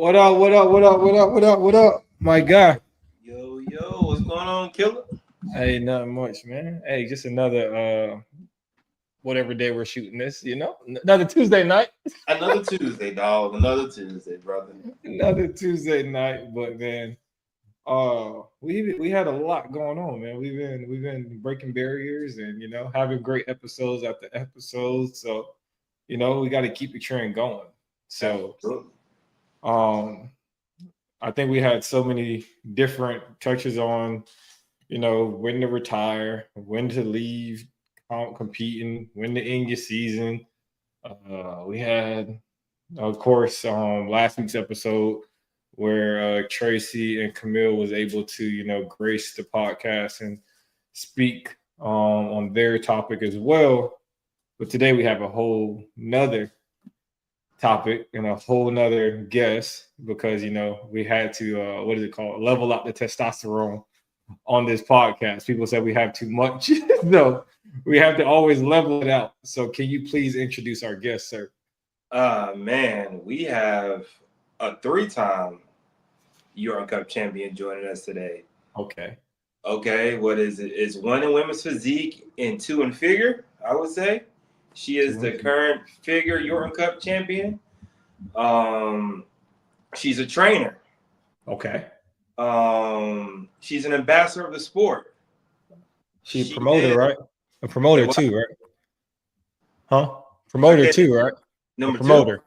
What up? What up? What up? What up? What up? What up? My guy. Yo, what's going on, killer? Hey, nothing much, man. Hey, just another whatever day we're shooting this, another Tuesday night. Another Tuesday, dog. Another Tuesday, brother. Another Tuesday night, but man, we had a lot going on, man. We've been breaking barriers and having great episodes after episodes. So, we got to keep the trend going. So, Absolutely. um, I think we had so many different touches on, when to retire, when to leave competing, when to end your season. We had, of course, last week's episode where Tracy and Camille was able to, grace the podcast and speak on their topic as well. But today we have a whole nother topic and a whole nother guest because we had to what is it called, level up the testosterone on this podcast. People said we have too much. No, we have to always level it out. So can you please introduce our guest, sir? Man, we have a 3-time Euro Cup champion joining us today. Okay, what is it? It's 1 in women's physique and 2 in figure, I would say. She is the current figure Euro Cup champion. She's a trainer. Okay. She's an ambassador of the sport. She's a promoter, right? A promoter too, right? Huh? Promoter too, right? Number promoter. 2.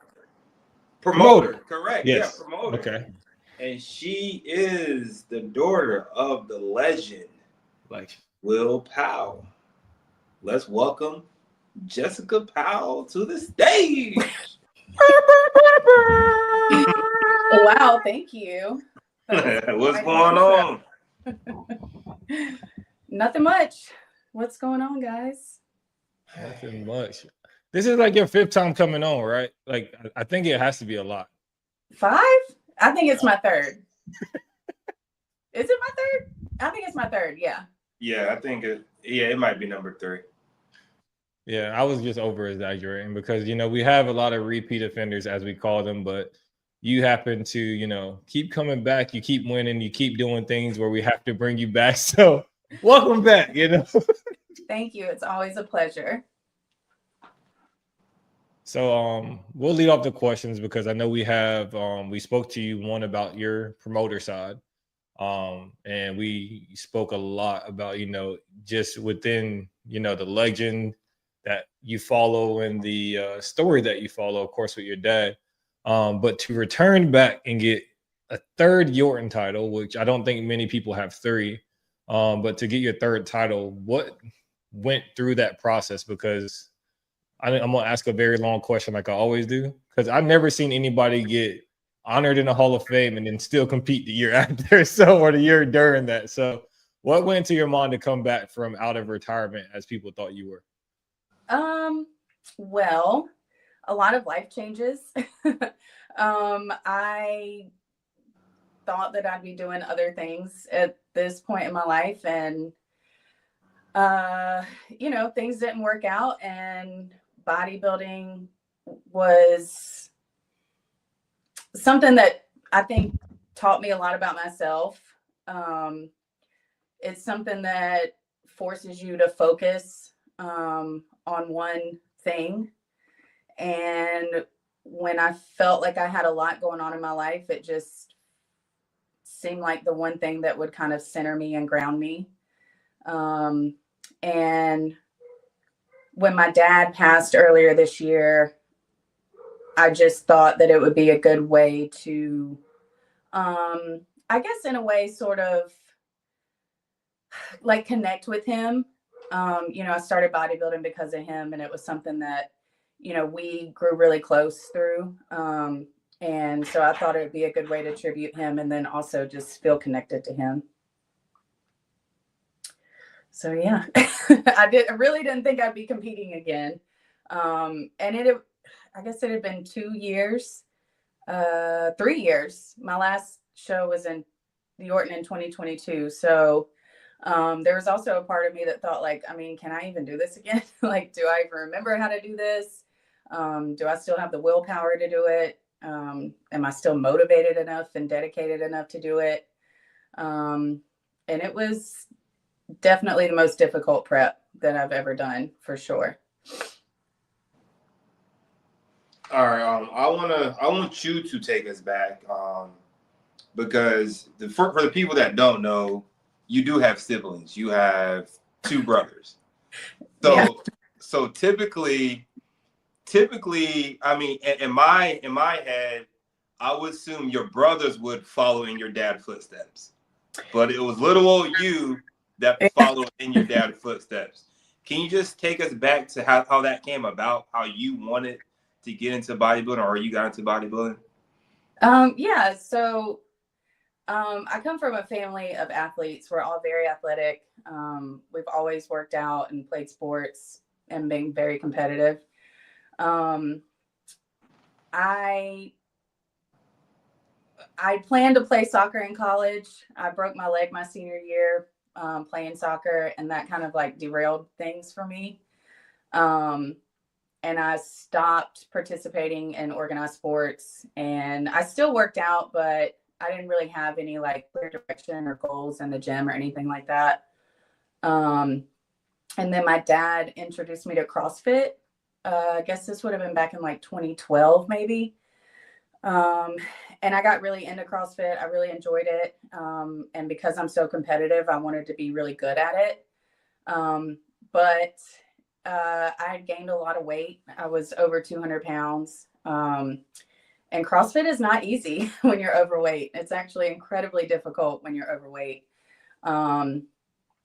Promoter. Correct. Yes. Yeah, promoter. Okay. And she is the daughter of the legend, like Will Powell. Let's welcome Jessica Powell to the stage. Wow, thank you. What's going on? Nothing much. What's going on, guys? Nothing much. This is like your 5th time coming on, right? Like, I think it has to be a lot. 5? I think it's my 3rd. Is it my 3rd? I think it's my 3rd, yeah. Yeah, I think it might be number 3. Yeah, I was just over exaggerating because, we have a lot of repeat offenders, as we call them, but you happen to, keep coming back. You keep winning. You keep doing things where we have to bring you back. So welcome back, Thank you. It's always a pleasure. So we'll lead off the questions because I know we have we spoke to you one about your promoter side. And we spoke a lot about, just within, the legend that you follow and the story that you follow, of course, with your dad. But to return back and get a 3rd Yorton title, which I don't think many people have 3, but to get your 3rd title, what went through that process? Because I'm going to ask a very long question like I always do, because I've never seen anybody get honored in the Hall of Fame and then still compete the year after, or the year during that. So what went into your mind to come back from out of retirement as people thought you were? Well, a lot of life changes. I thought that I'd be doing other things at this point in my life, and things didn't work out, and bodybuilding was something that I think taught me a lot about myself. It's something that forces you to focus on one thing. And when I felt like I had a lot going on in my life, it just seemed like the one thing that would kind of center me and ground me. And when my dad passed earlier this year, I just thought that it would be a good way to, I guess in a way, sort of like connect with him. I started bodybuilding because of him, and it was something that, we grew really close through. And so I thought it would be a good way to tribute him and then also just feel connected to him. So, yeah, I really didn't think I'd be competing again. And I guess it had been 2 years, 3 years. My last show was in the Yorton in 2022. So there was also a part of me that thought, like, can I even do this again? Like, do I even remember how to do this? Do I still have the willpower to do it? Am I still motivated enough and dedicated enough to do it? And it was definitely the most difficult prep that I've ever done, for sure. All right. I want you to take us back, because for the people that don't know, you do have siblings. You have 2 brothers. So, yeah. So typically, I mean, in my head, I would assume your brothers would follow in your dad's footsteps, but it was little old you that followed in your dad's footsteps. Can you just take us back to how that came about, how you wanted to get into bodybuilding, or you got into bodybuilding? Yeah, so I come from a family of athletes. We're all very athletic. We've always worked out and played sports and been very competitive. I planned to play soccer in college. I broke my leg my senior year playing soccer, and that kind of like derailed things for me. And I stopped participating in organized sports, and I still worked out, but I didn't really have any like clear direction or goals in the gym or anything like that. And then my dad introduced me to CrossFit. I guess this would have been back in like 2012, maybe. And I got really into CrossFit. I really enjoyed it. And because I'm so competitive, I wanted to be really good at it. But I had gained a lot of weight. I was over 200 pounds. And CrossFit is not easy when you're overweight. It's actually incredibly difficult when you're overweight. And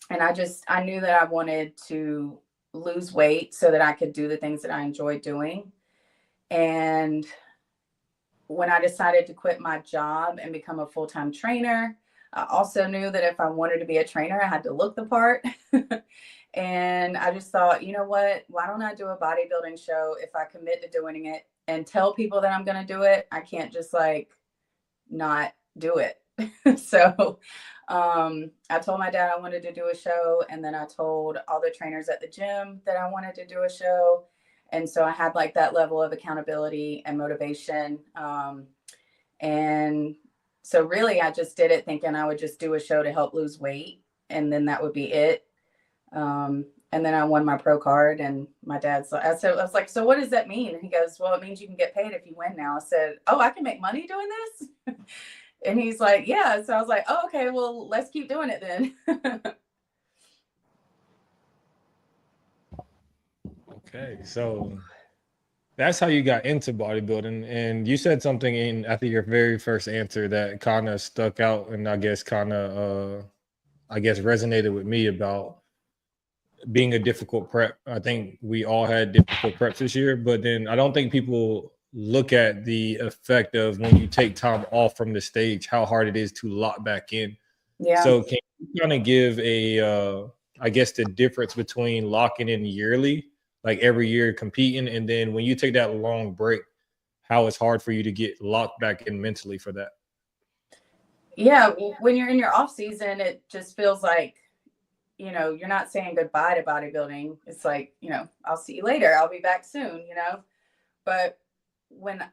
I knew that I wanted to lose weight so that I could do the things that I enjoyed doing. And when I decided to quit my job and become a full-time trainer, I also knew that if I wanted to be a trainer, I had to look the part. And I just thought, you know what, why don't I do a bodybuilding show? If I commit to doing it and tell people that I'm going to do it, I can't just like not do it. So I told my dad I wanted to do a show, and then I told all the trainers at the gym that I wanted to do a show. And so I had like that level of accountability and motivation. And so really I just did it thinking I would just do a show to help lose weight, and then that would be it. And then I won my pro card, and my dad's like, I was like, so what does that mean? And he goes, well, it means you can get paid if you win now. I said, oh, I can make money doing this? And he's like, yeah. So I was like, oh, okay, well, let's keep doing it then. Okay, so that's how you got into bodybuilding. And you said something in, I think, your very first answer that kind of stuck out, and I guess resonated with me about being a difficult prep. I think we all had difficult preps this year, but then I don't think people look at the effect of when you take time off from the stage, how hard it is to lock back in. Yeah. So can you kind of give I guess the difference between locking in yearly, like every year competing, and then when you take that long break, how it's hard for you to get locked back in mentally for that? Yeah, when you're in your off season, it just feels like, you know, you're not saying goodbye to bodybuilding. It's like, you know, I'll see you later. I'll be back soon, you know. But when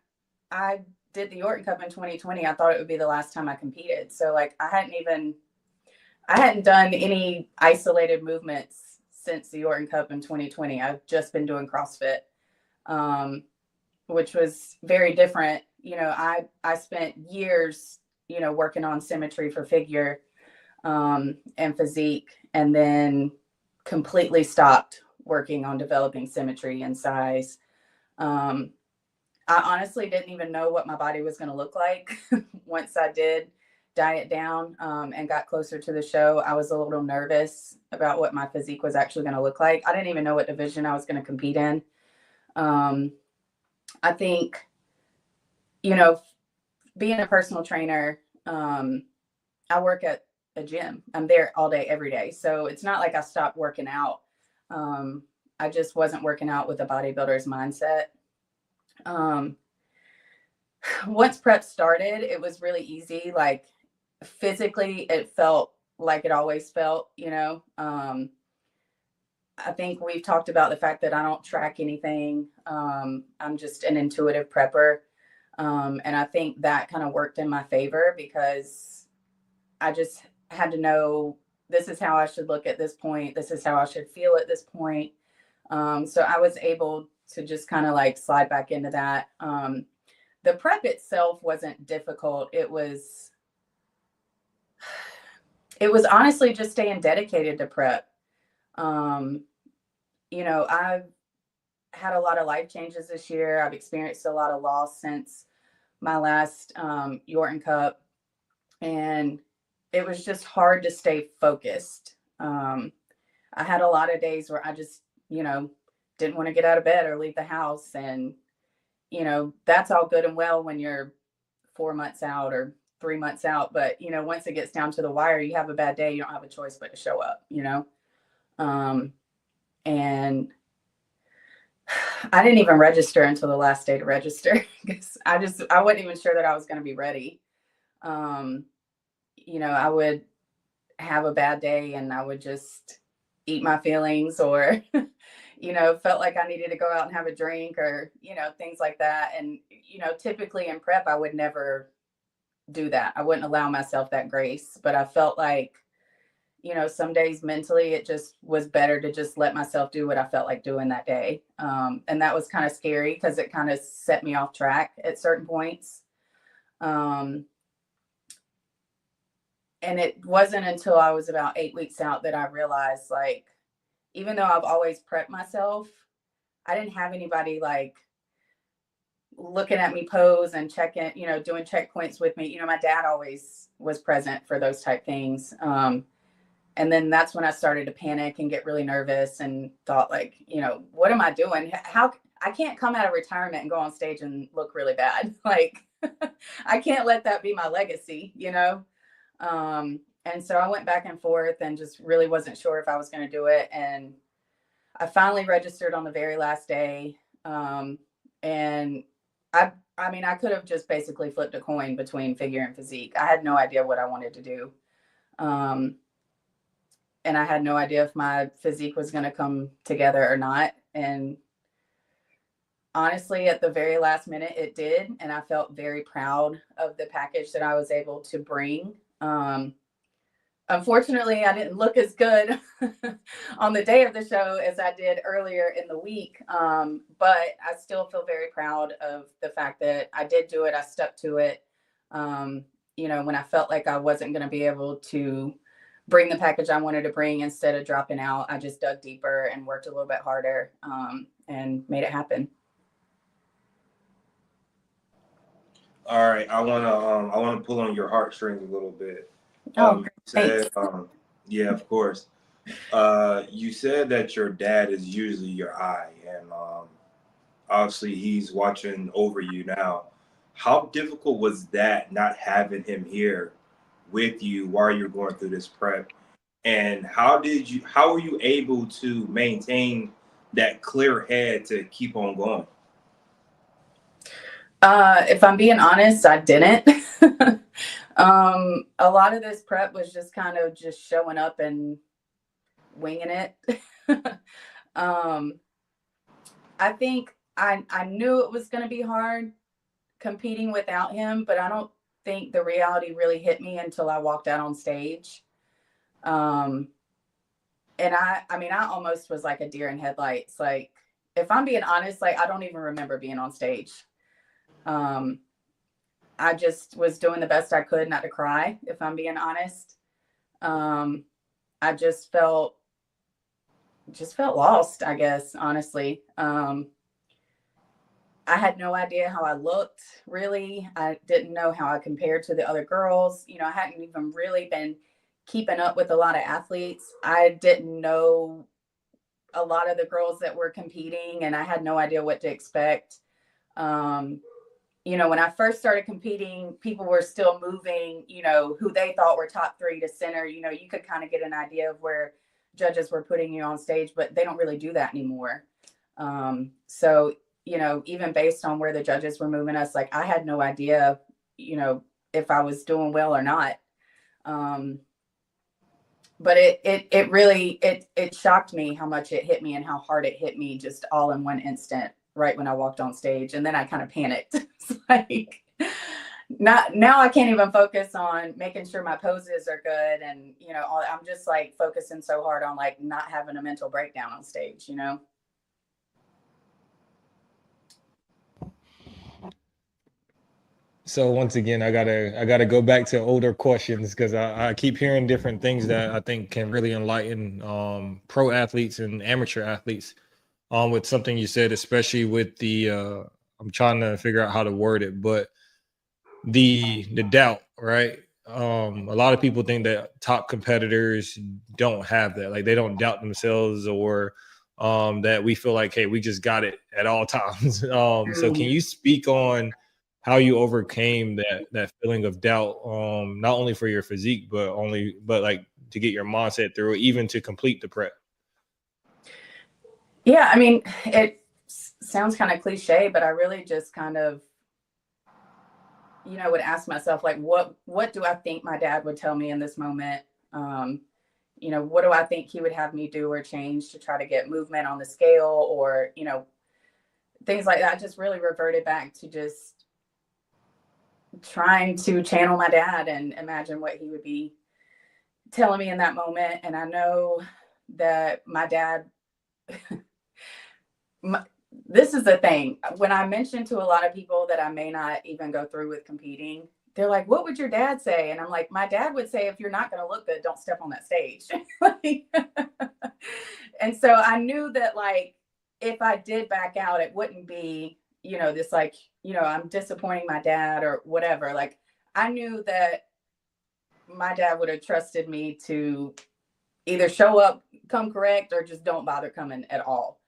I did the Orton Cup in 2020, I thought it would be the last time I competed. So like I hadn't done any isolated movements since the Orton Cup in 2020. I've just been doing CrossFit, which was very different. You know, I spent years, you know, working on symmetry for figure and physique, and then completely stopped working on developing symmetry and size. I honestly didn't even know what my body was going to look like once I did diet down and got closer to the show. I was a little nervous about what my physique was actually going to look like. I didn't even know what division I was going to compete in. I think, you know, being a personal trainer, I work at a gym. I'm there all day, every day. So it's not like I stopped working out. I just wasn't working out with a bodybuilder's mindset. Once prep started, it was really easy. Like physically, it felt like it always felt, you know. I think we've talked about the fact that I don't track anything. I'm just an intuitive prepper. And I think that kind of worked in my favor because I just had to know this is how I should look at this point. This is how I should feel at this point. So I was able to just kind of like slide back into that. The prep itself wasn't difficult. It was honestly just staying dedicated to prep. You know, I've had a lot of life changes this year. I've experienced a lot of loss since my last Yorton Cup, and it was just hard to stay focused. I had a lot of days where I just, you know, didn't want to get out of bed or leave the house. And, you know, that's all good and well when you're 4 months out or 3 months out. But, you know, once it gets down to the wire, you have a bad day, you don't have a choice but to show up, you know? And I didn't even register until the last day to register because I wasn't even sure that I was going to be ready. You know, I would have a bad day and I would just eat my feelings or, you know, felt like I needed to go out and have a drink or, you know, things like that. And, you know, typically in prep, I would never do that. I wouldn't allow myself that grace, but I felt like, you know, some days mentally, it just was better to just let myself do what I felt like doing that day. And that was kind of scary because it kind of set me off track at certain points. And it wasn't until I was about 8 weeks out that I realized, like, even though I've always prepped myself, I didn't have anybody like looking at me pose and checking, you know, doing checkpoints with me. You know, my dad always was present for those type things. And then that's when I started to panic and get really nervous and thought like, you know, what am I doing? How I can't come out of retirement and go on stage and look really bad. Like I can't let that be my legacy, you know? And so I went back and forth and just really wasn't sure if I was going to do it. And I finally registered on the very last day. And I mean, I could have just basically flipped a coin between figure and physique. I had no idea what I wanted to do. And I had no idea if my physique was going to come together or not. And honestly, at the very last minute, it did. And I felt very proud of the package that I was able to bring. Unfortunately, I didn't look as good on the day of the show as I did earlier in the week. But I still feel very proud of the fact that I did do it. I stuck to it. You know, when I felt like I wasn't going to be able to bring the package I wanted to bring, instead of dropping out, I just dug deeper and worked a little bit harder, and made it happen. All right, I wanna pull on your heartstrings a little bit. Oh, You said, thanks. yeah, of course. You said that your dad is usually your eye, and obviously he's watching over you now. How difficult was that not having him here with you while you're going through this prep? And how were you able to maintain that clear head to keep on going? If I'm being honest, I didn't. A lot of this prep was just kind of just showing up and winging it. I think I knew it was going to be hard competing without him, but I don't think the reality really hit me until I walked out on stage. And I mean, I almost was like a deer in headlights. Like, if I'm being honest, like, I don't even remember being on stage. I just was doing the best I could not to cry, if I'm being honest. I just felt lost, I guess, honestly. I had no idea how I looked, really. I didn't know how I compared to the other girls. You know, I hadn't even really been keeping up with a lot of athletes. I didn't know a lot of the girls that were competing, and I had no idea what to expect. You know, when I first started competing, people were still moving, you know, who they thought were top 3 to center. You know, you could kind of get an idea of where judges were putting you on stage, but they don't really do that anymore. So, you know, even based on where the judges were moving us, like, I had no idea, you know, if I was doing well or not. But it really shocked me how much it hit me and how hard it hit me just all in one instant. right when I walked on stage. And then I kind of panicked. It's like, now I can't even focus on making sure my poses are good. And, you know, I'm just like focusing so hard on like not having a mental breakdown on stage, you know? So once again, I gotta go back to older questions because I keep hearing different things that I think can really enlighten pro athletes and amateur athletes. With something you said, especially with the I'm trying to figure out how to word it, but the doubt, right? A lot of people think that top competitors don't have that, like they don't doubt themselves, or that we feel like, hey, we just got it at all times. So can you speak on how you overcame that feeling of doubt, not only for your physique, but like to get your mindset through it, even to complete the prep? Yeah, I mean, it sounds kind of cliche, but I really just kind of, you know, would ask myself, like, what do I think my dad would tell me in this moment? You know, what do I think he would have me do or change to try to get movement on the scale, or, you know, things like that. I just really reverted back to just trying to channel my dad and imagine what he would be telling me in that moment. And I know that my dad, this is the thing. When I mention to a lot of people that I may not even go through with competing, they're like, what would your dad say? And I'm like, my dad would say, if you're not going to look good, don't step on that stage. And so I knew that, like, if I did back out, it wouldn't be, you know, this, like, you know, I'm disappointing my dad or whatever. Like, I knew that my dad would have trusted me to either show up, come correct, or just don't bother coming at all.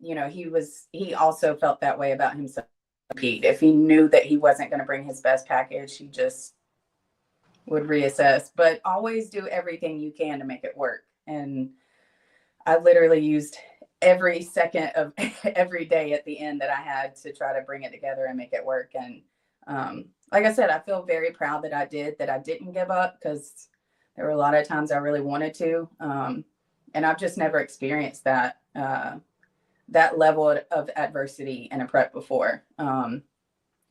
You know, he also felt that way about himself. If he knew that he wasn't going to bring his best package, he just would reassess, but always do everything you can to make it work. And I literally used every second of every day at the end that I had to try to bring it together and make it work. And like I said, I feel very proud that I didn't give up, because there were a lot of times I really wanted to. And I've just never experienced that level of adversity in a prep before.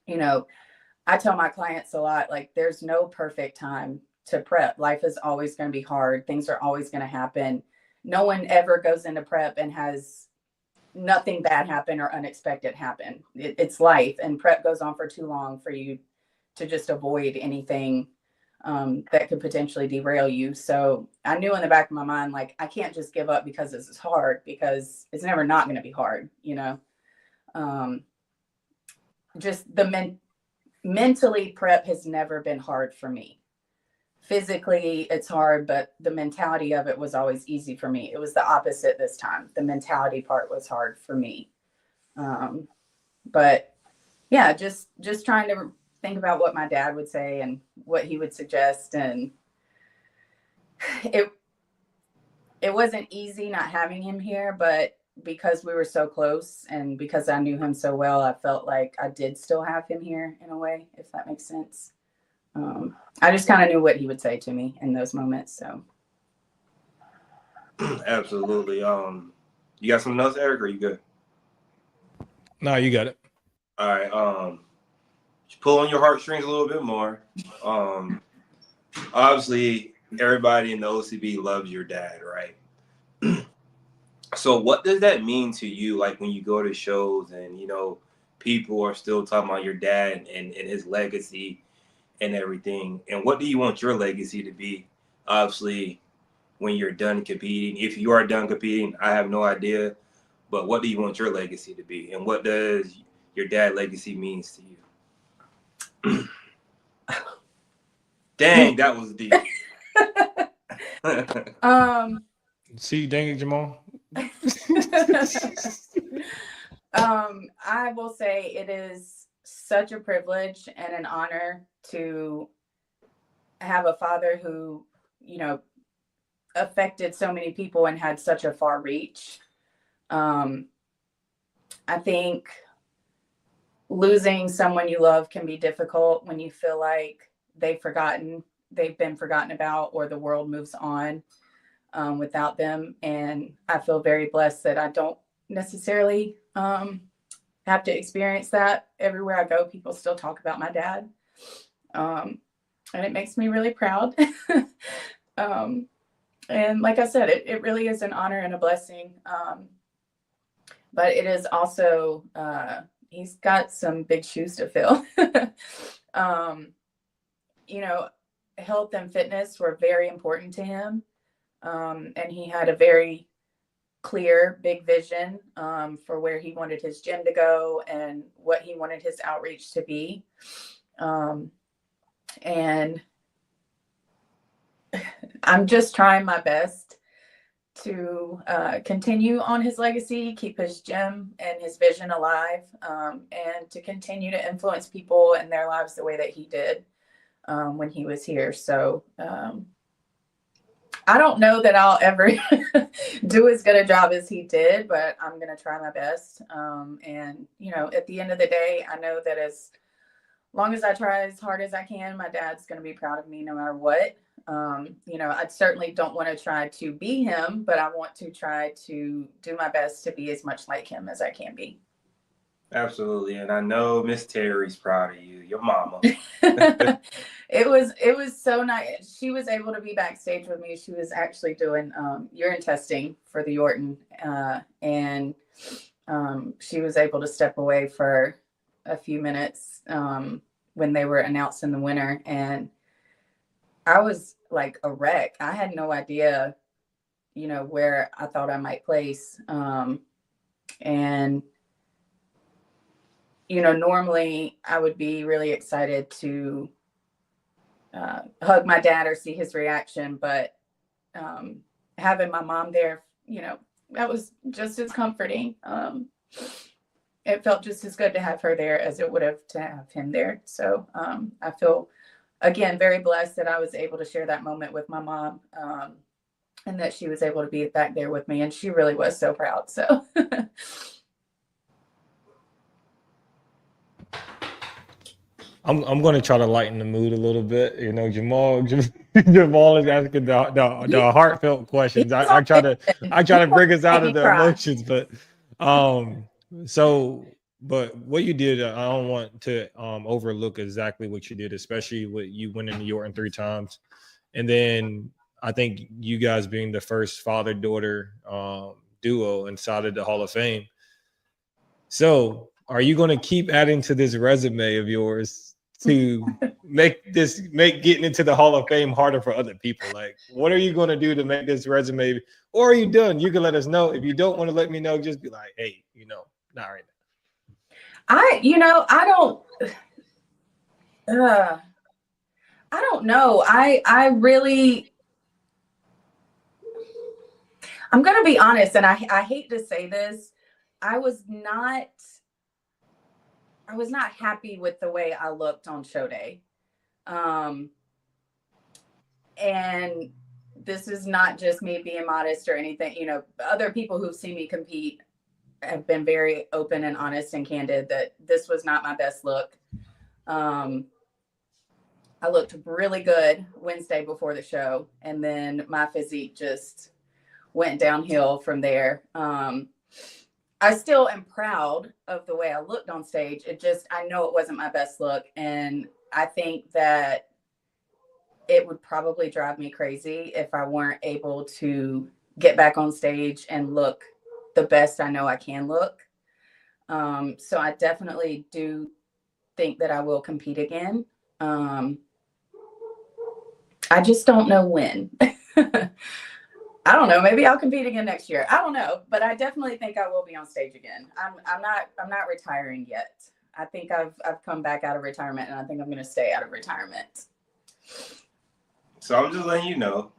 You know, I tell my clients a lot, like, there's no perfect time to prep. Life is always going to be hard. Things are always going to happen. No one ever goes into prep and has nothing bad happen or unexpected happen. It's life, and prep goes on for too long for you to just avoid anything that could potentially derail you. So I knew in the back of my mind, like, I can't just give up because this is hard, because it's never not going to be hard, you know. Just mentally, prep has never been hard for me. Physically, it's hard, but the mentality of it was always easy for me. It was the opposite this time. The mentality part was hard for me. But yeah, just trying to think about what my dad would say and what he would suggest. And it wasn't easy not having him here, but because we were so close and because I knew him so well, I felt like I did still have him here in a way, if that makes sense. I just kind of knew what he would say to me in those moments. So absolutely. You got something else, Eric, or you good? No, you got it. All right. Just pull on your heartstrings a little bit more. Obviously, everybody in the OCB loves your dad, right? So what does that mean to you, like, when you go to shows and, you know, people are still talking about your dad and his legacy and everything? And what do you want your legacy to be, obviously, when you're done competing? If you are done competing, I have no idea. But what do you want your legacy to be? And what does your dad legacy means to you? Dang, that was deep. See, dang it, Jamal. I will say it is such a privilege and an honor to have a father who, you know, affected so many people and had such a far reach. I think losing someone you love can be difficult when you feel like they've been forgotten about, or the world moves on without them. And I feel very blessed that I don't necessarily have to experience that. Everywhere I go, people still talk about my dad. And it makes me really proud. And like I said, it really is an honor and a blessing. But it is also, he's got some big shoes to fill. You know, health and fitness were very important to him. And he had a very clear, big vision for where he wanted his gym to go and what he wanted his outreach to be. And I'm just trying my best to continue on his legacy, keep his gym and his vision alive, and to continue to influence people in their lives the way that he did when he was here. So I don't know that I'll ever do as good a job as he did, but I'm going to try my best. And, you know, at the end of the day, I know that as long as I try as hard as I can, my dad's going to be proud of me no matter what. You know, I certainly don't want to try to be him, but I want to try to do my best to be as much like him as I can be. Absolutely. And I know Miss Terry's proud of you, your mama. It was so nice. She was able to be backstage with me. She was actually doing urine testing for the Yorton. And she was able to step away for a few minutes when they were announcing the winner. And I was like a wreck. I had no idea, you know, where I thought I might place. And, you know, normally I would be really excited to hug my dad or see his reaction. But having my mom there, you know, that was just as comforting. It felt just as good to have her there as it would have to have him there. So I feel, again, very blessed that I was able to share that moment with my mom and that she was able to be back there with me. And she really was so proud. So I'm going to try to lighten the mood a little bit. You know, Jamal is asking the heartfelt questions. I try to bring us out of the emotions, but but what you did, I don't want to overlook exactly what you did, especially with you winning the Yorton 3 times. And then I think you guys being the first father-daughter duo inside of the Hall of Fame. So are you going to keep adding to this resume of yours to make getting into the Hall of Fame harder for other people? Like, what are you going to do to make this resume, or are you done? You can let us know. If you don't want to let me know, just be like, hey, you know, not right now. I don't know. I really, I'm going to be honest. And I hate to say this. I was not happy with the way I looked on show day. And this is not just me being modest or anything. You know, other people who've seen me compete have been very open and honest and candid that this was not my best look. I looked really good Wednesday before the show, and then my physique just went downhill from there. I still am proud of the way I looked on stage. I know it wasn't my best look. And I think that it would probably drive me crazy if I weren't able to get back on stage and look the best I know I can look. So I definitely do think that I will compete again. I just don't know when. I don't know. Maybe I'll compete again next year. I don't know, but I definitely think I will be on stage again. I'm not retiring yet. I think I've come back out of retirement, and I think I'm going to stay out of retirement. So I'm just letting you know,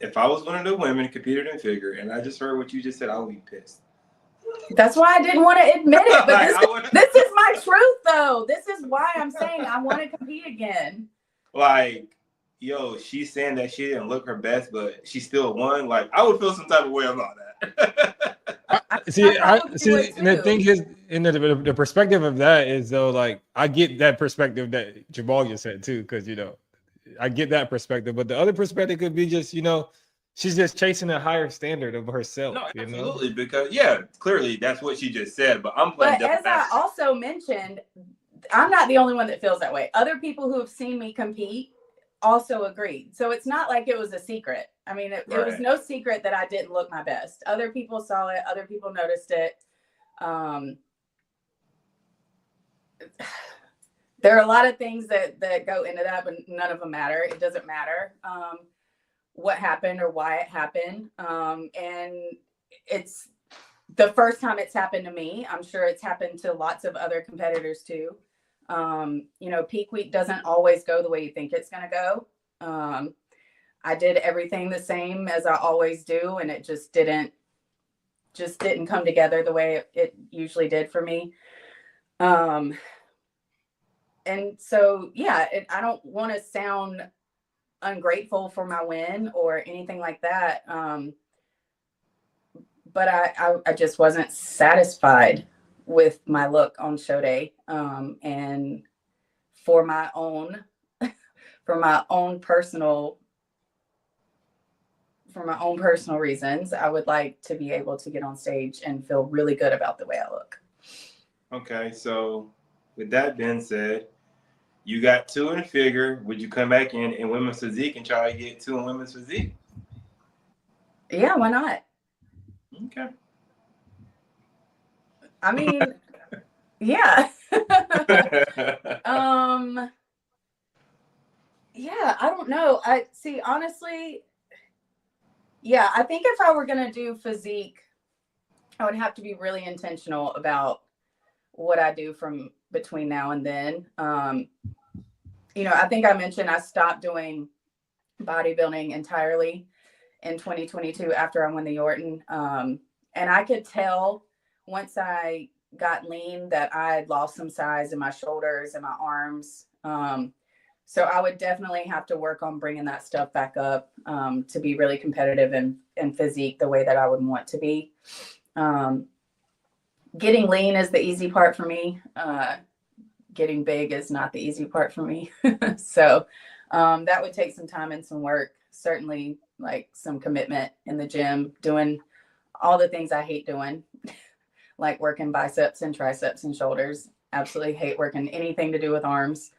if I was one of the women competed in figure, and I just heard what you just said, I would be pissed. That's why I didn't want to admit it. But this is my truth, though. This is why I'm saying I want to compete again. Like, yo, she's saying that she didn't look her best, but she still won. Like, I would feel some type of way about that. And the thing is, in the perspective of that is, though, like, I get that perspective that Jamal just said too, because, you know, I get that perspective, but the other perspective could be just, you know, she's just chasing a higher standard of herself. No, you absolutely, know? because clearly that's what she just said. But I'm playing. But as I also mentioned, I'm not the only one that feels that way. Other people who have seen me compete also agreed. So it's not like it was a secret. I mean, it was no secret that I didn't look my best. Other people saw it. Other people noticed it. There are a lot of things that go into that, but none of them matter. It doesn't matter what happened or why it happened. And it's the first time it's happened to me. I'm sure it's happened to lots of other competitors too. Peak week doesn't always go the way you think it's going to go. I did everything the same as I always do, and it just didn't come together the way it usually did for me. And so, I don't want to sound ungrateful for my win or anything like that. But I just wasn't satisfied with my look on show day. And for my own personal reasons, I would like to be able to get on stage and feel really good about the way I look. Okay, so with that being said, you got 2 in figure. Would you come back in women's physique and try to get 2 in women's physique? Yeah, why not? Okay. I mean, yeah. Yeah, I don't know. I see, honestly, I think if I were going to do physique, I would have to be really intentional about what I do from between now and then. I think I mentioned I stopped doing bodybuilding entirely in 2022 after I won the Yorton. And I could tell once I got lean that I had lost some size in my shoulders and my arms. So I would definitely have to work on bringing that stuff back up to be really competitive in physique the way that I would want to be. Getting lean is the easy part for me. Getting big is not the easy part for me. So that would take some time and some work, certainly like some commitment in the gym, doing all the things I hate doing, like working biceps and triceps and shoulders. Absolutely hate working anything to do with arms.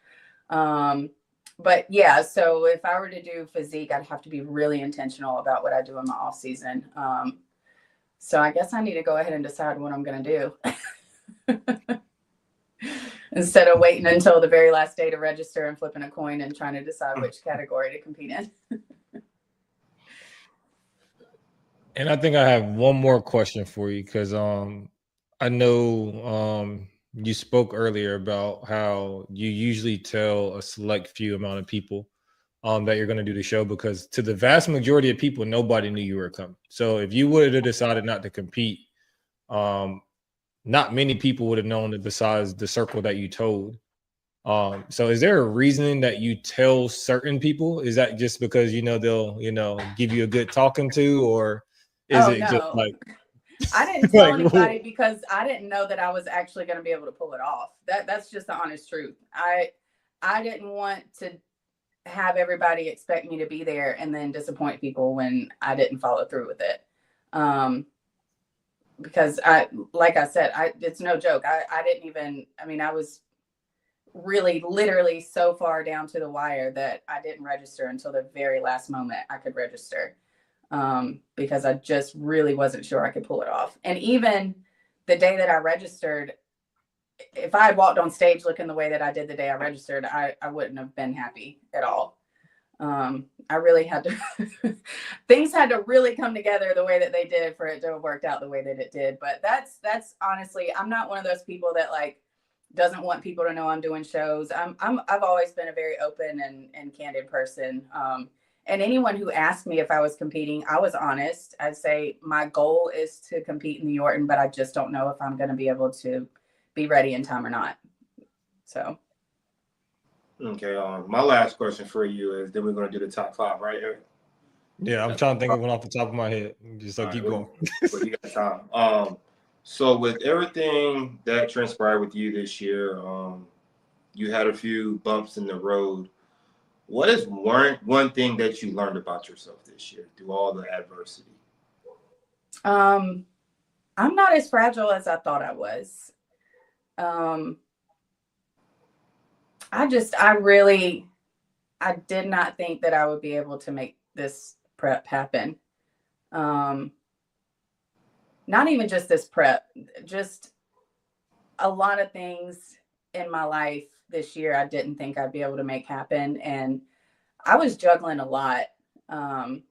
But yeah, so if I were to do physique, I'd have to be really intentional about what I do in my off season. So I guess I need to go ahead and decide what I'm going to do instead of waiting until the very last day to register and flipping a coin and trying to decide which category to compete in. And I think I have one more question for you because I know you spoke earlier about how you usually tell a select few amount of people that you're going to do the show, because to the vast majority of people, nobody knew you were coming. So if you would have decided not to compete, not many people would have known it besides the circle that you told. So is there a reason that you tell certain people? Is that just because, they'll, give you a good talking to, or is it just like, I didn't tell anybody because I didn't know that I was actually going to be able to pull it off. That's just the honest truth. I didn't want to have everybody expect me to be there and then disappoint people when I didn't follow through with it. Because like I said, it's no joke. I was really literally so far down to the wire that I didn't register until the very last moment I could register. Because I just really wasn't sure I could pull it off. And even the day that I registered, if I had walked on stage looking the way that I did the day I registered, I wouldn't have been happy at all. I really had to, things had to really come together the way that they did for it to have worked out the way that it did. But that's honestly, I'm not one of those people that like doesn't want people to know I'm doing shows. I've always been a very open and candid person. And anyone who asked me if I was competing, I was honest. I'd say my goal is to compete in the Yorton, but I just don't know if I'm going to be able to be ready in time or not. So. Okay. My last question for you is, then we're going to do the top 5, right, Eric? Yeah, I'm trying to think of one off the top of my head. Just so keep going. Well, you got time. So with everything that transpired with you this year, you had a few bumps in the road. What is one thing that you learned about yourself this year through all the adversity? I'm not as fragile as I thought I was. I did not think that I would be able to make this prep happen. Not even just this prep, just a lot of things in my life this year I didn't think I'd be able to make happen. And I was juggling a lot. And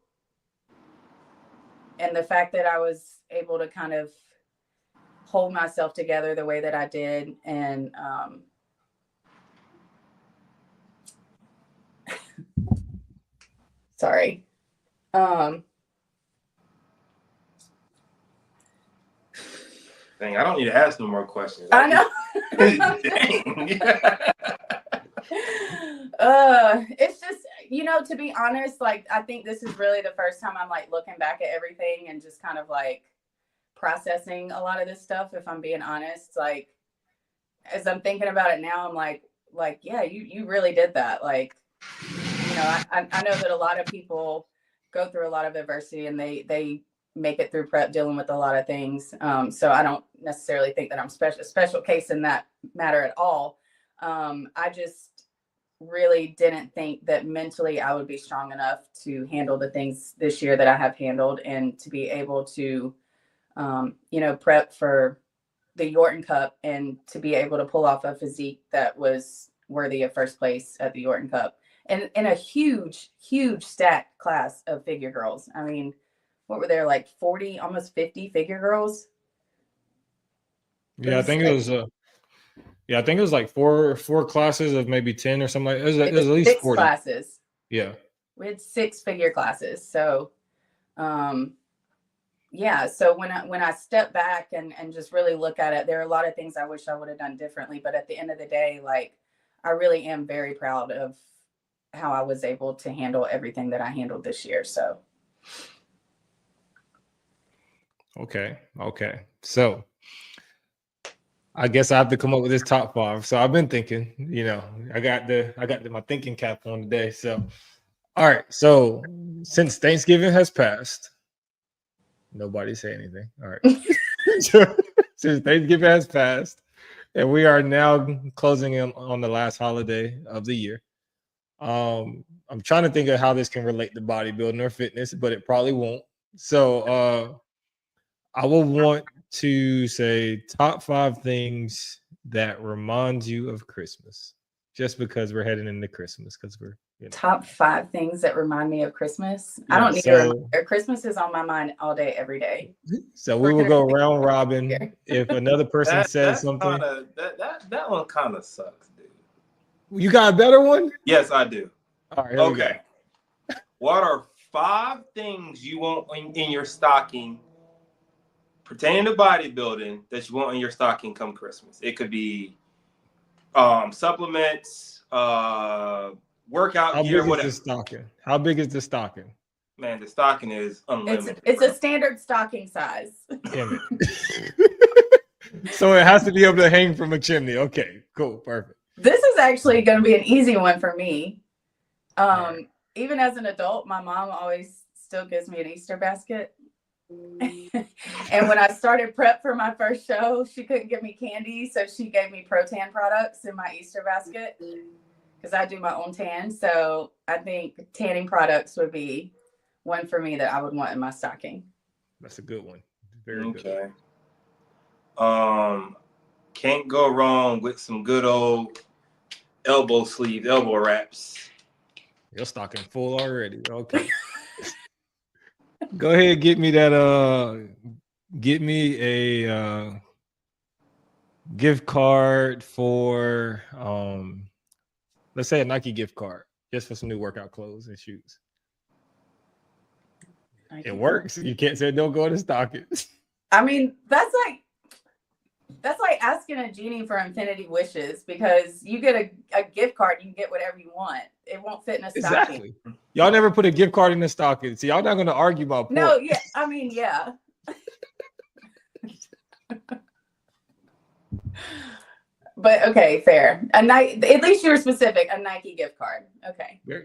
the fact that I was able to kind of hold myself together the way that I did, and sorry. Dang, I don't need to ask no more questions. I know. It's just, to be honest, like, I think this is really the first time I'm like looking back at everything and just kind of like processing a lot of this stuff. If I'm being honest, like, as I'm thinking about it now, I'm like, yeah, you really did that. Like, I know that a lot of people go through a lot of adversity and they make it through prep dealing with a lot of things. So I don't necessarily think that I'm a special case in that matter at all. I just really didn't think that mentally I would be strong enough to handle the things this year that I have handled, and to be able to, prep for the Yorton Cup and to be able to pull off a physique that was worthy of first place at the Yorton Cup. And in a huge, huge stacked class of figure girls. I mean, what were there, like 40, almost 50 figure girls? Yeah, I think it was like four classes of maybe 10 or something like that. It was at least 6 40 classes. Yeah. We had 6 figure classes. So yeah, so when I step back and just really look at it, there are a lot of things I wish I would have done differently. But at the end of the day, like, I really am very proud of how I was able to handle everything that I handled this year. So. Okay. So I guess I have to come up with this top 5. So I've been thinking, I got my thinking cap on today. So, all right. So since Thanksgiving has passed, nobody say anything. All right. Since Thanksgiving has passed, and we are now closing in on the last holiday of the year. I'm trying to think of how this can relate to bodybuilding or fitness, but it probably won't. So I will want to say top 5 things that remind you of Christmas, just because we're heading into Christmas. Because we're top 5 things that remind me of Christmas. Yeah, I don't need a reminder. Christmas is on my mind all day, every day. So we will go round robin. If another person says something, that one kind of sucks, dude. You got a better one? Yes, I do. All right. Okay. What are 5 things you want in your stocking pertaining to bodybuilding that you want in your stocking come Christmas? It could be supplements, workout gear, whatever. How big is the stocking? Man, the stocking is unlimited. It's a standard stocking size. Damn it. So it has to be able to hang from a chimney. Okay, cool, perfect. This is actually going to be an easy one for me. Right. Even as an adult, my mom always still gives me an Easter basket. And when I started prep for my first show, she couldn't give me candy, so she gave me Pro-Tan products in my Easter basket because I do my own tan. So I think tanning products would be one for me that I would want in my stocking. That's a good one. Very good. Can't go wrong with some good old elbow wraps. Your stocking full already. Okay. Go ahead, get me a gift card for let's say a Nike gift card, just for some new workout clothes and shoes. It works. You can't say don't go to stockings. I mean, that's like asking a genie for infinity wishes, because you get a gift card, you can get whatever you want. It won't fit in a stocking. Exactly. Y'all never put a gift card in the stocking. So y'all not going to argue my point. No, yeah. I mean, yeah. But okay, fair. A Nike. At least you were specific. A Nike gift card. Okay. Yeah.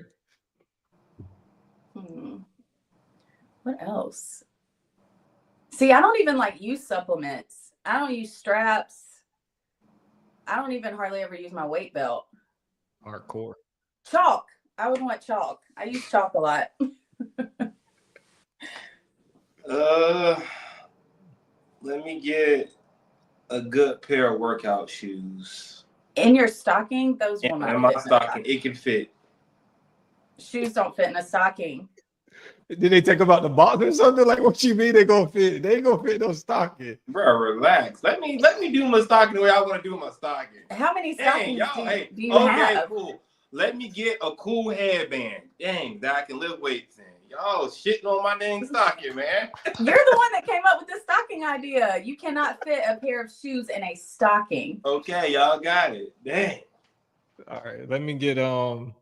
What else? See, I don't even like use supplements. I don't use straps. I don't even hardly ever use my weight belt. Hardcore. Chalk. I would want chalk. I use chalk a lot. Let me get a good pair of workout shoes. In your stocking, those will not fit. In my stocking, it can fit. Shoes don't fit in a stocking. Did they take them out the box or something? Like, what you mean they gonna fit? They ain't gonna fit no stocking. Bro, relax. Let me do my stocking the way I want to do my stocking. How many stockings do you okay, have? Cool. Let me get a cool headband. Dang, that I can lift weights in. Y'all shitting on my dang stocking, man. You're the one that came up with the stocking idea. You cannot fit a pair of shoes in a stocking. Okay, y'all got it. Dang. All right, let me get I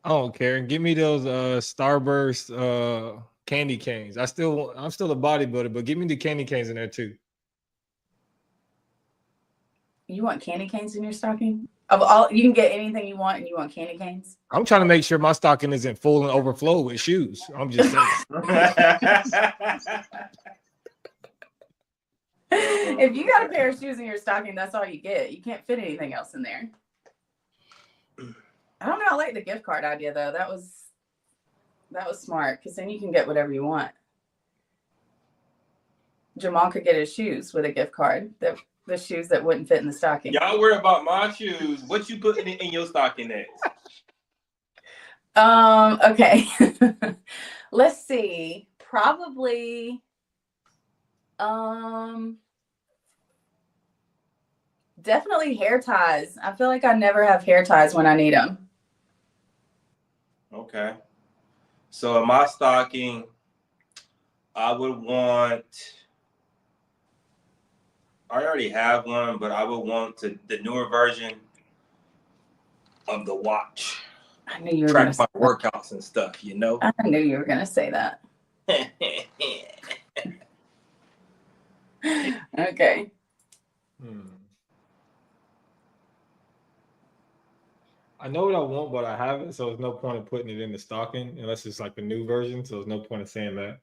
don't care. Give me those Starburst candy canes. I'm still a bodybuilder, but give me the candy canes in there too. You want candy canes in your stocking? Of all, you can get anything you want, and you want candy canes. I'm trying to make sure my stocking isn't full and overflow with shoes. I'm just saying. If you got a pair of shoes in your stocking, that's all you get. You can't fit anything else in there. I don't know. I like the gift card idea though. That was smart because then you can get whatever you want. Jamal could get his shoes with a gift card. The shoes that wouldn't fit in the stocking. Y'all worry about my shoes. What you putting in your stocking next? Okay. Let's see. Probably definitely hair ties. I feel like I never have hair ties when I need them. Okay. So in my stocking, I would want, I already have one, but I would want the newer version of the watch. I knew you were going to track my workouts and stuff, you know? I knew you were going to say that. Okay. I know what I want, but I haven't, so there's no point in putting it in the stocking unless it's like the new version. So there's no point in saying that.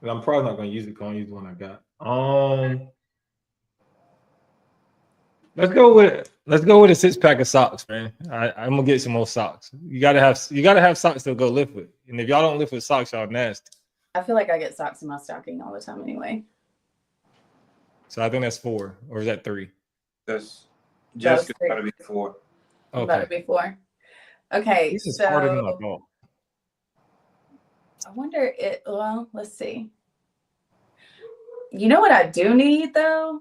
And I'm probably not gonna use it. Gonna use the one I got. Let's go with a 6-pack of socks, man. I'm gonna get some more socks. You gotta have socks to go lift with. And if y'all don't lift with socks, y'all nasty. I feel like I get socks in my stocking all the time anyway. So I think that's 4, or is that 3? That's just gotta be 4. Okay. Gotta be 4. Okay. This is harder than I thought. I wonder well, let's see. You know what I do need though?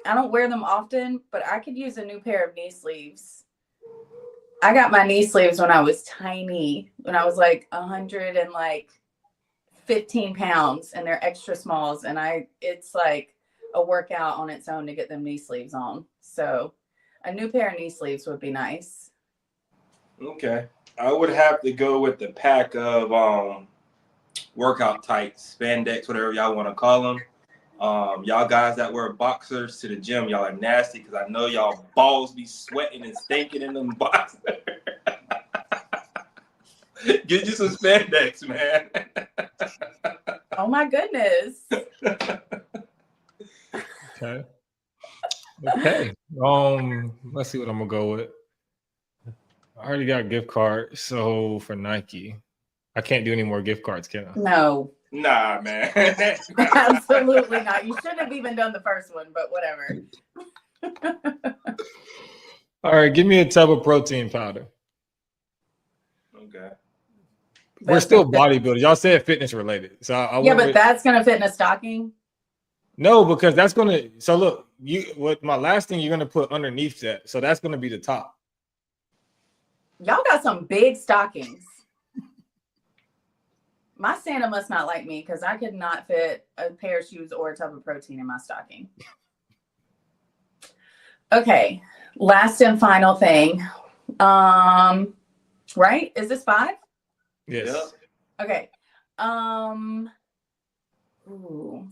I don't wear them often, but I could use a new pair of knee sleeves. I got my knee sleeves when I was tiny, when I was like 115 pounds, and they're extra smalls. And it's like a workout on its own to get them knee sleeves on. So a new pair of knee sleeves would be nice. Okay. I would have to go with the pack of workout tights, spandex, whatever y'all want to call them. Y'all guys that wear boxers to the gym, y'all are nasty because I know y'all balls be sweating and stinking in them boxers. Get you some spandex, man. Oh my goodness. Okay. Let's see what I'm gonna go with. I already got a gift card, so for Nike, I can't do any more gift cards, can I? No. Nah, man. Absolutely not. You shouldn't have even done the first one, but whatever. All right, give me a tub of protein powder. Okay. We're still bodybuilders. Y'all said fitness related. So yeah, but that's gonna fit in a stocking. No, because that's gonna. So look, my last thing you're gonna put underneath that. So that's gonna be the top. Y'all got some big stockings. My Santa must not like me because I could not fit a pair of shoes or a tub of protein in my stocking. Okay, last and final thing. Right? Is this 5? Yes. Okay. Ooh.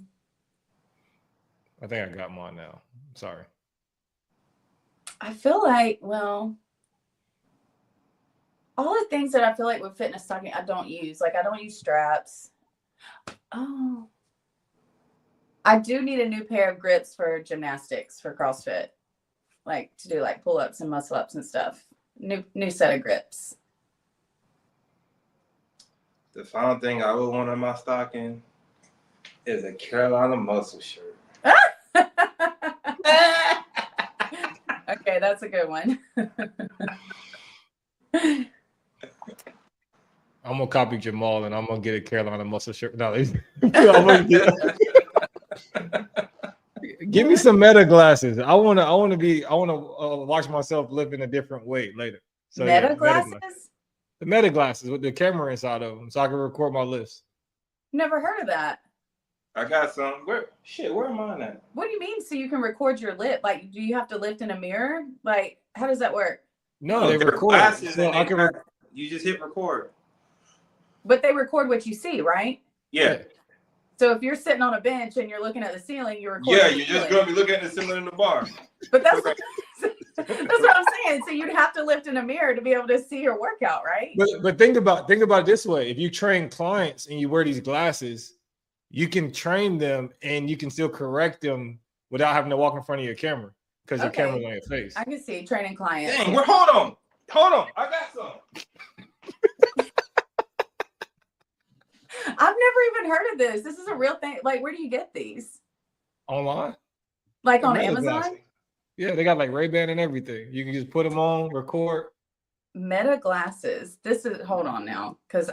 I think I got mine now. Sorry. I feel like, well, all the things that I feel like with fitness stocking, I don't use. Like, I don't use straps. Oh. I do need a new pair of grips for gymnastics for CrossFit. Like, to do, like, pull-ups and muscle-ups and stuff. New set of grips. The final thing I would want on my stocking is a Carolina muscle shirt. Okay, that's a good one. I'm gonna copy Jamal and I'm gonna get a Carolina muscle shirt. No, give me some Meta glasses. I wanna watch myself live in a different way later. So Meta glasses? The Meta glasses with the camera inside of them, so I can record my list. Never heard of that. I got some. Where am I at? What do you mean? So you can record your lip? Like, do you have to lift in a mirror? Like, how does that work? No, they record. So I can. You just hit record. But they record what you see, right? Yeah. So if you're sitting on a bench and you're looking at the ceiling, you're recording. Yeah, you're just gonna be looking at the ceiling in the bar. But that's what I'm saying. So you'd have to lift in a mirror to be able to see your workout, right? But think about it this way: if you train clients and you wear these glasses, you can train them and you can still correct them without having to walk in front of your camera because your camera's on your face. I can see training clients. Dang, hold on, I got some. I've never even heard of this. This is a real thing. Like, where do you get these? Online? Like on Amazon? Glasses. Yeah, they got like Ray-Ban and everything. You can just put them on, record. Meta glasses. Hold on now, because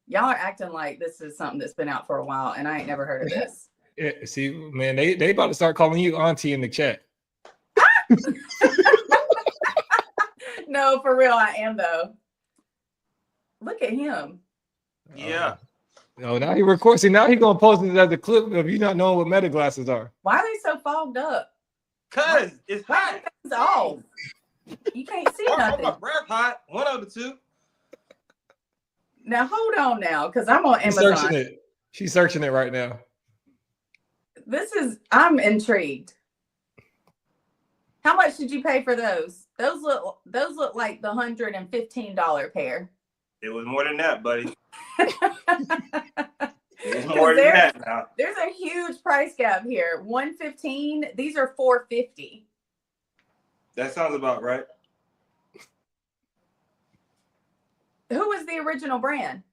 y'all are acting like this is something that's been out for a while, and I ain't never heard of this. Yeah, see, man, they about to start calling you auntie in the chat. No, for real, I am though. Look at him. Yeah. Now he records. See, now he's gonna post it as a clip of you not knowing what Meta glasses are. Why are they so fogged up? Cause it's hot. It's off. You can't see nothing. My breath hot. One of the two. Now hold on now, because I'm on Amazon. She's searching it right now. I'm intrigued. How much did you pay for those? Those look like the $115 pair. It was more than that, buddy. It was more than that now. There's a huge price gap here. $115. These are $450. That sounds about right. Who was the original brand?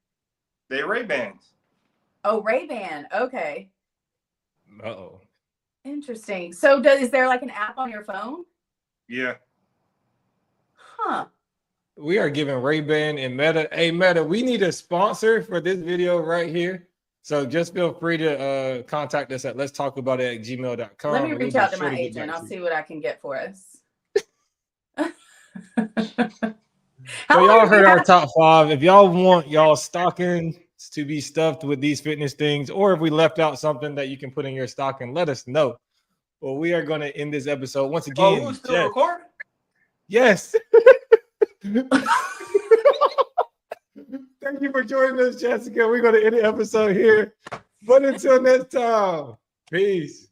They're Ray-Bans. Oh, Ray-Ban. Okay. Uh-oh. Interesting. So is there like an app on your phone? Yeah. Huh. We are giving Ray-Ban and Meta. Hey, Meta, we need a sponsor for this video right here. So just feel free to contact us at letstalkaboutit@gmail.com. Let me reach out to my agent. I'll see what I can get for us. So y'all heard our top 5. If y'all want y'all stockings to be stuffed with these fitness things, or if we left out something that you can put in your stocking, let us know. Well, we are going to end this episode once again. Oh, we're still recording? Yes. Thank you for joining us, Jessica. We're going to end the episode here. But until next time, peace.